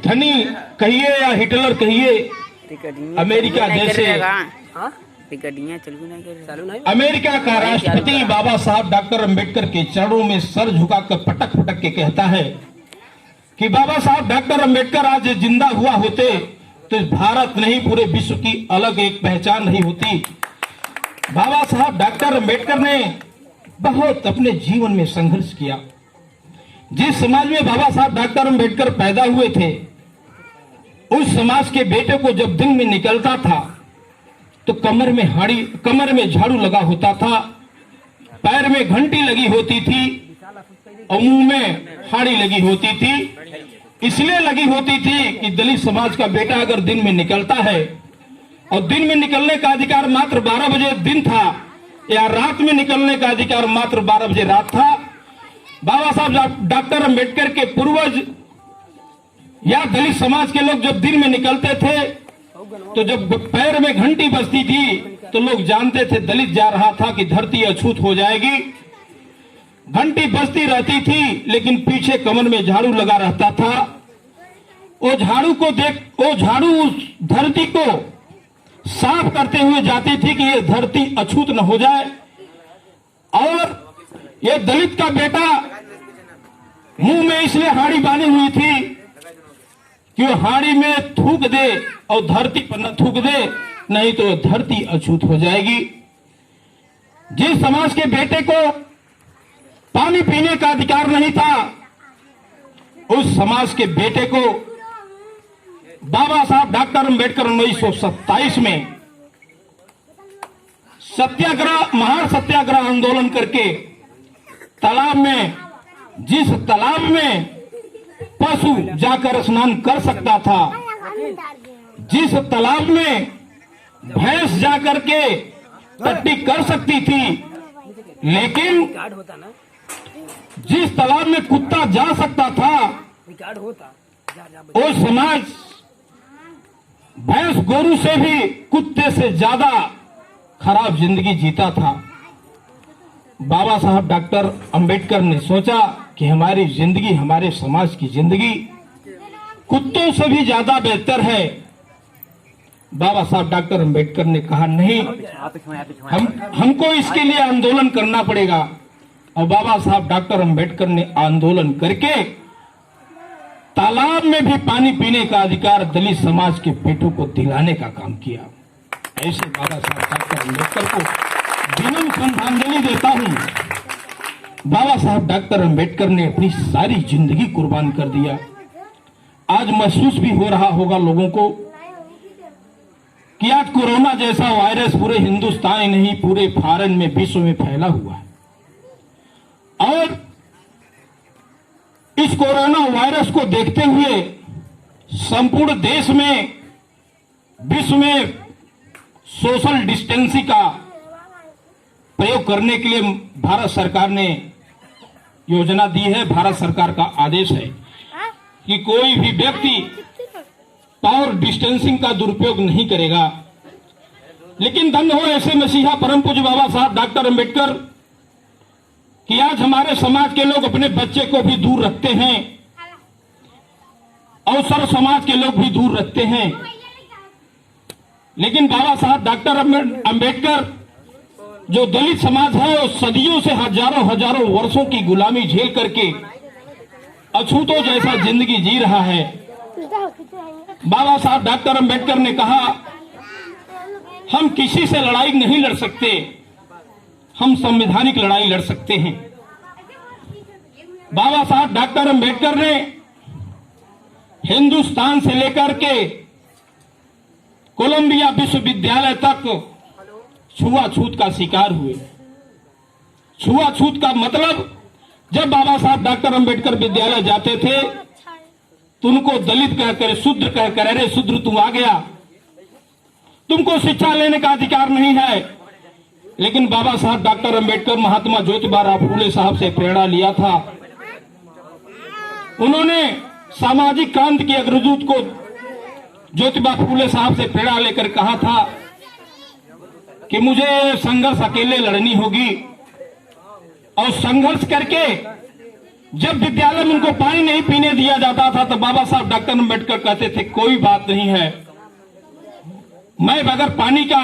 धनी कहिए या हिटलर कहिए, अमेरिका जैसे अमेरिका का राष्ट्रपति बाबा साहब डॉक्टर अंबेडकर के चरणों में सर झुकाकर पटक पटक के कहता है कि बाबा साहब डॉक्टर अंबेडकर आज जिंदा हुआ होते तो भारत नहीं पूरे विश्व की अलग एक पहचान नहीं होती। बाबा साहब डॉक्टर अंबेडकर ने बहुत अपने जीवन में संघर्ष किया। जिस समाज में बाबा साहब डॉक्टर अंबेडकर पैदा हुए थे, उस समाज के बेटे को जब दिन में निकलता था तो कमर में झाड़ू लगा होता था, पैर में घंटी लगी होती थी और मुंह में हाड़ी लगी होती थी। इसलिए लगी होती थी कि दलित समाज का बेटा अगर दिन में निकलता है, और दिन में निकलने का अधिकार मात्र 12 बजे दिन था या रात में निकलने का अधिकार मात्र 12 बजे रात था। बाबा साहब डॉक्टर अंबेडकर के पूर्वज या दलित समाज के लोग जब दिन में निकलते थे तो जब पैर में घंटी बजती थी तो लोग जानते थे दलित जा रहा था कि धरती अछूत हो जाएगी। घंटी बजती रहती थी लेकिन पीछे कमर में झाड़ू लगा रहता था। वो झाड़ू उस धरती को साफ करते हुए जाती थी कि ये धरती अछूत न हो जाए। और ये दलित का बेटा मुंह में इसलिए हाड़ी बांधी हुई थी कि वो हाड़ी में थूक दे और धरती पर न थूक दे, नहीं तो धरती अछूत हो जाएगी। जिस समाज के बेटे को पानी पीने का अधिकार नहीं था, उस समाज के बेटे को बाबा साहब डॉक्टर अंबेडकर 1927 में महान सत्याग्रह आंदोलन करके तालाब में, जिस तालाब में पशु जाकर स्नान कर सकता था, जिस तालाब में भैंस जाकर के टट्टी कर सकती थी, लेकिन जिस तालाब में कुत्ता जा सकता था, वो समाज भैंस गोरू से भी कुत्ते से ज्यादा खराब जिंदगी जीता था। बाबा साहब डॉक्टर अंबेडकर ने सोचा कि हमारी जिंदगी, हमारे समाज की जिंदगी कुत्तों से भी ज्यादा बेहतर है। बाबा साहब डॉक्टर अंबेडकर ने कहा नहीं, हमको इसके लिए आंदोलन करना पड़ेगा। और बाबा साहब डॉक्टर अंबेडकर ने आंदोलन करके तालाब में भी पानी पीने का अधिकार दलित समाज के बेटों को दिलाने का काम किया। ऐसे बाबा साहब डॉक्टर अंबेडकर को विनम्र श्रद्धांजलि देता हूं। बाबा साहब डॉक्टर अंबेडकर ने अपनी सारी जिंदगी कुर्बान कर दिया। आज महसूस भी हो रहा होगा लोगों को कि आज कोरोना जैसा वायरस पूरे हिंदुस्तान ही नहीं, पूरे फॉरेन में, विश्व में फैला हुआ है। और इस कोरोना वायरस को देखते हुए संपूर्ण देश में, विश्व में सोशल डिस्टेंसिंग का प्रयोग करने के लिए भारत सरकार ने योजना दी है। भारत सरकार का आदेश है कि कोई भी व्यक्ति पावर डिस्टेंसिंग का दुरुपयोग नहीं करेगा। लेकिन धन्य हो ऐसे मसीहा परम पूज्य बाबा साहब डॉक्टर अंबेडकर कि आज हमारे समाज के लोग अपने बच्चे को भी दूर रखते हैं और सर्व समाज के लोग भी दूर रखते हैं। लेकिन बाबा साहब डॉक्टर अंबेडकर जो दलित समाज है, वो सदियों से हजारों वर्षों की गुलामी झेल करके अछूतों जैसा जिंदगी जी रहा है। बाबा साहब डॉक्टर अंबेडकर ने कहा, हम किसी से लड़ाई नहीं लड़ सकते, हम संवैधानिक लड़ाई लड़ सकते हैं। बाबा साहब डॉक्टर अंबेडकर ने हिंदुस्तान से लेकर के कोलंबिया विश्वविद्यालय तक छुआछूत का शिकार हुए। छुआछूत का मतलब, जब बाबा साहब डॉक्टर अंबेडकर विद्यालय जाते थे तो उनको दलित कहकर, शूद्र कहकर, अरे शूद्र तू आ गया, तुमको शिक्षा लेने का अधिकार नहीं है। लेकिन बाबा साहब डॉक्टर अंबेडकर महात्मा ज्योतिबा फूले साहब से प्रेरणा लिया था। उन्होंने सामाजिक क्रांति के अग्रदूत को ज्योतिबा फूले साहब से प्रेरणा लेकर कहा था कि मुझे संघर्ष अकेले लड़नी होगी और संघर्ष करके जब विद्यालय में उनको पानी नहीं पीने दिया जाता था तो बाबा साहब डॉक्टर अम्बेडकर कहते थे कोई बात नहीं है, मैं बगैर पानी का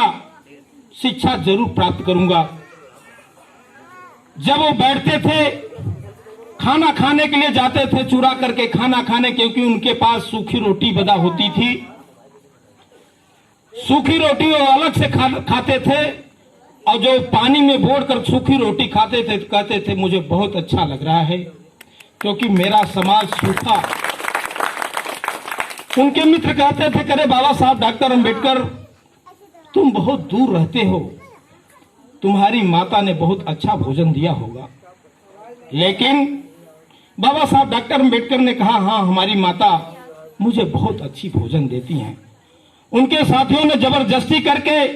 शिक्षा जरूर प्राप्त करूंगा। जब वो बैठते थे, खाना खाने के लिए जाते थे चुरा करके खाना खाने, क्योंकि उनके पास सूखी रोटी बदा होती थी। सूखी रोटी वो अलग से खाते थे, और जो पानी में बोड़ कर सूखी रोटी खाते थे तो कहते थे मुझे बहुत अच्छा लग रहा है, क्योंकि मेरा समाज सूखा। उनके मित्र कहते थे करे बाबा साहब डॉक्टर अम्बेडकर, तुम बहुत दूर रहते हो, तुम्हारी माता ने बहुत अच्छा भोजन दिया होगा। लेकिन बाबा साहब डॉक्टर अम्बेडकर ने कहा हाँ, हमारी माता मुझे बहुत अच्छी भोजन देती हैं। उनके साथियों ने जबरदस्ती करके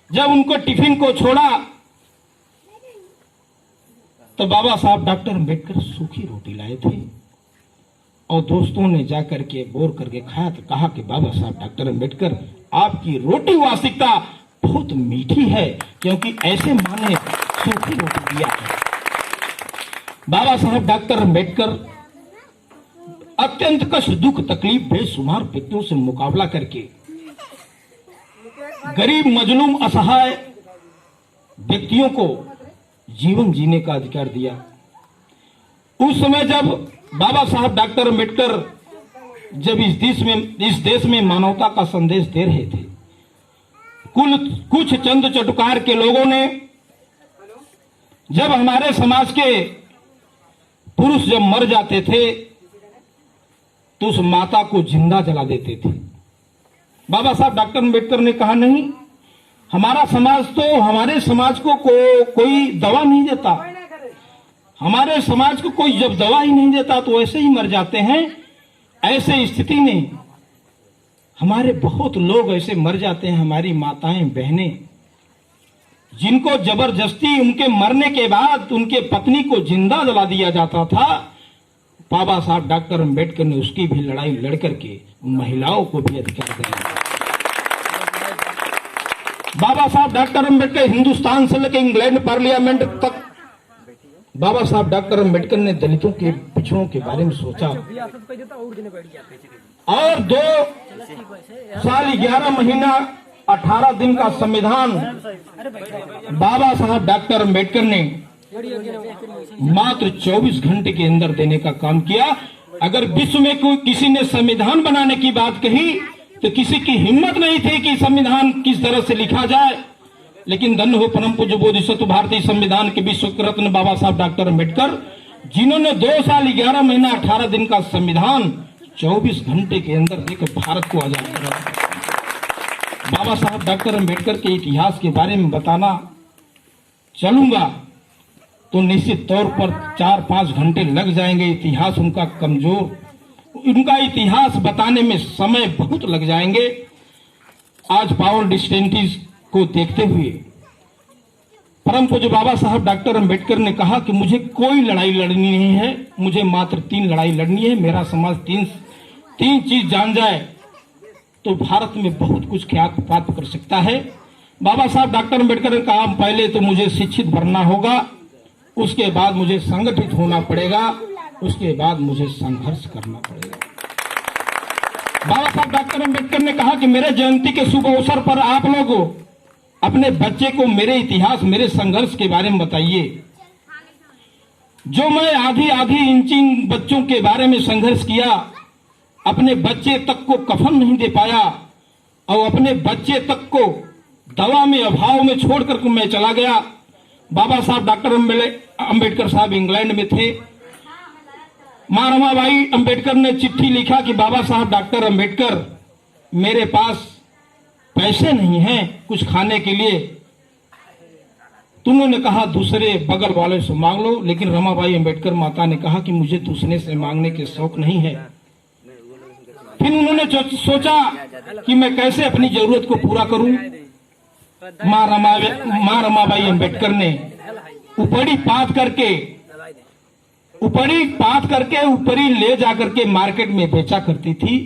जब उनको टिफिन को छोड़ा तो बाबा साहब डॉक्टर अम्बेडकर सूखी रोटी लाए थे, और दोस्तों ने जाकर के बोर करके खाया तो कहा कि बाबा साहब डॉक्टर अम्बेडकर, आपकी रोटी वास्तविकता बहुत मीठी है, क्योंकि ऐसे माँ ने सूखी रोटी दिया है। बाबा साहब डॉक्टर अम्बेडकर अत्यंत कष्ट, दुख, तकलीफ, बेशुमार व्यक्तियों से मुकाबला करके गरीब, मजलूम, असहाय व्यक्तियों को जीवन जीने का अधिकार दिया। उस समय जब बाबा साहब डॉक्टर अम्बेडकर जब इस देश में मानवता का संदेश दे रहे थे, कुछ चंद चटुकार के लोगों ने जब हमारे समाज के पुरुष जब मर जाते थे तो उस माता को जिंदा जला देते थे। बाबा साहब डॉक्टर अम्बेडकर ने कहा नहीं, हमारा समाज तो हमारे समाज को कोई दवा नहीं देता, हमारे समाज को कोई जब दवा ही नहीं देता तो ऐसे ही मर जाते हैं। ऐसे स्थिति में हमारे बहुत लोग ऐसे मर जाते हैं, हमारी माताएं, बहनें, जिनको जबरदस्ती उनके मरने के बाद उनके पत्नी को जिंदा जला दिया जाता था। बाबा साहब डॉक्टर अम्बेडकर ने उसकी भी लड़ाई लड़ करके महिलाओं को भी अधिकार दिया। बाबा साहब डॉक्टर अम्बेडकर हिंदुस्तान से लेकर इंग्लैंड पार्लियामेंट तक बाबा साहब डॉक्टर अम्बेडकर ने दलितों के, पिछड़ों के बारे में सोचा, और 2 साल 11 महीना 18 दिन का संविधान बाबा साहब डॉक्टर अम्बेडकर ने मात्र 24 घंटे के अंदर देने का काम किया। अगर विश्व में कोई किसी ने संविधान बनाने की बात कही तो किसी की हिम्मत नहीं थी कि संविधान किस तरह से लिखा जाए, लेकिन धन्य हो परम पूज्य बोधिसत्व भारतीय संविधान के विश्व रत्न बाबा साहब डॉक्टर अम्बेडकर, जिन्होंने 2 साल 11 महीना 18 दिन का संविधान 24 घंटे के अंदर देकर भारत को आजाद करा। बाबा साहब डॉक्टर अम्बेडकर के इतिहास के बारे में बताना चलूंगा तो निश्चित तौर पर 4-5 घंटे लग जाएंगे। इतिहास उनका कमजोर, उनका इतिहास बताने में समय बहुत लग जाएंगे। आज पावर डिस्टेंटीज को देखते हुए परम पूज्य बाबा साहब डॉक्टर अम्बेडकर ने कहा कि मुझे कोई लड़ाई लड़नी नहीं है, मुझे मात्र 3 लड़ाई लड़नी है। मेरा समाज तीन चीज जान जाए तो भारत में बहुत कुछ ख्याति प्राप्त कर सकता है। बाबा साहब डॉक्टर अम्बेडकर ने कहा पहले तो मुझे शिक्षित बनना होगा, उसके बाद मुझे संगठित होना पड़ेगा, उसके बाद मुझे संघर्ष करना पड़ेगा। बाबा साहब डॉक्टर अम्बेडकर ने कहा कि मेरे जयंती के शुभ अवसर पर आप लोग अपने बच्चे को मेरे इतिहास, मेरे संघर्ष के बारे में बताइए। जो मैं आधी इंच इन बच्चों के बारे में संघर्ष किया, अपने बच्चे तक को कफन नहीं दे पाया और अपने बच्चे तक को दवा में अभाव में छोड़कर मैं चला गया। बाबा साहब डॉक्टर अम्बेडकर साहब इंग्लैंड में थे। मां रमाबाई अम्बेडकर ने चिट्ठी लिखा कि बाबा साहब डॉक्टर अम्बेडकर, मेरे पास पैसे नहीं हैं कुछ खाने के लिए। तो उन्होंने कहा दूसरे बगल वाले से मांग लो, लेकिन रमाबाई अम्बेडकर माता ने कहा कि मुझे दूसरे से मांगने के शौक नहीं है। फिर उन्होंने सोचा कि मैं कैसे अपनी जरूरत को पूरा करूं। मां रमाबाई अम्बेडकर ने ऊपरी पात करके ऊपरी ले जाकर के मार्केट में बेचा करती थी।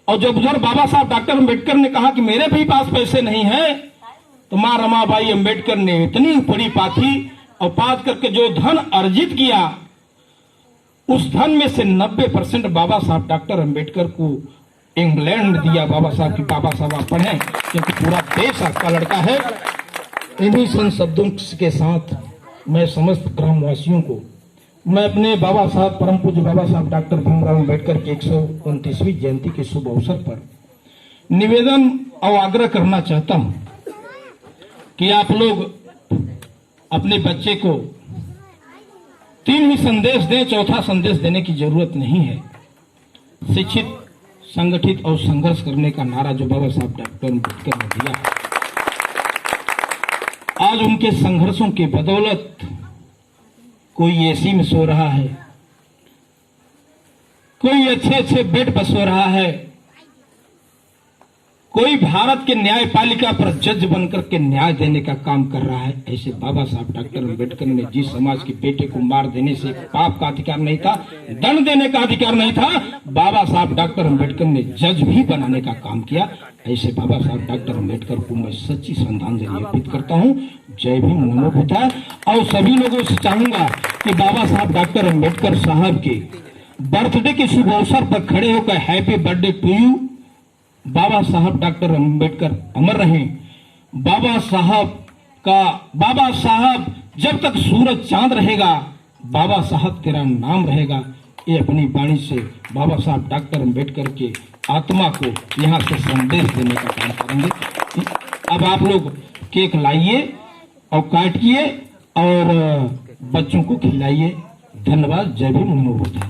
और जब उधर बाबा साहब डॉक्टर अम्बेडकर ने कहा कि मेरे भी पास पैसे नहीं हैं, तो मां रमाबाई अम्बेडकर ने इतनी ऊपरी पाथी और पात करके जो धन अर्जित किया उस धन में से 90% बाबा साहब डॉक्टर अंबेडकर को इंग्लैंड दिया। बाबा साहब की बाबा साहब आप पढ़ें, क्योंकि पूरा देश आपका लड़का है। इन्हीं सन शब्दों के साथ मैं समस्त ग्रामवासियों को, मैं अपने बाबा साहब परम पूज्य बाबा साहब डॉक्टर भीमराव अंबेडकर की 129वीं जयंती के शुभ अवसर पर निवेदन और आग्रह करना चाहता हूं कि आप लोग अपने बच्चे को 3 ही संदेश दें, चौथा संदेश देने की जरूरत नहीं है। शिक्षित, संगठित और संघर्ष करने का नारा जो बाबा साहब डॉक्टर अंबेडकर ने दिया, आज उनके संघर्षों के बदौलत कोई एसी में सो रहा है, कोई अच्छे अच्छे बेड पर सो रहा है, कोई भारत के न्यायपालिका पर जज बनकर के न्याय देने का काम कर रहा है। ऐसे बाबा साहब डॉक्टर अंबेडकर ने जिस समाज के बेटे को मार देने से पाप का अधिकार नहीं था, दंड देने का अधिकार नहीं था, बाबा साहब डॉक्टर अंबेडकर ने जज भी बनाने का काम किया। ऐसे बाबा साहब डॉक्टर अंबेडकर को मैं सच्ची श्रद्धांजलि अर्पित करता हूं। जय भीम, नमो बुद्धाय। और सभी लोगों से चाहूंगा कि बाबा साहब डॉक्टर अंबेडकर साहब के बर्थडे के शुभ अवसर पर खड़े होकर हैप्पी बर्थडे टू यू, बाबा साहब डॉक्टर अंबेडकर अमर रहें। बाबा साहब जब तक सूरज चांद रहेगा, बाबा साहब तेरा नाम रहेगा। ये अपनी वाणी से बाबा साहब डॉक्टर अंबेडकर के आत्मा को यहाँ से संदेश देने का काम करेंगे। अब आप लोग केक लाइए और काटिए और बच्चों को खिलाइए। धन्यवाद। जय भीम, नमो बुद्धाय।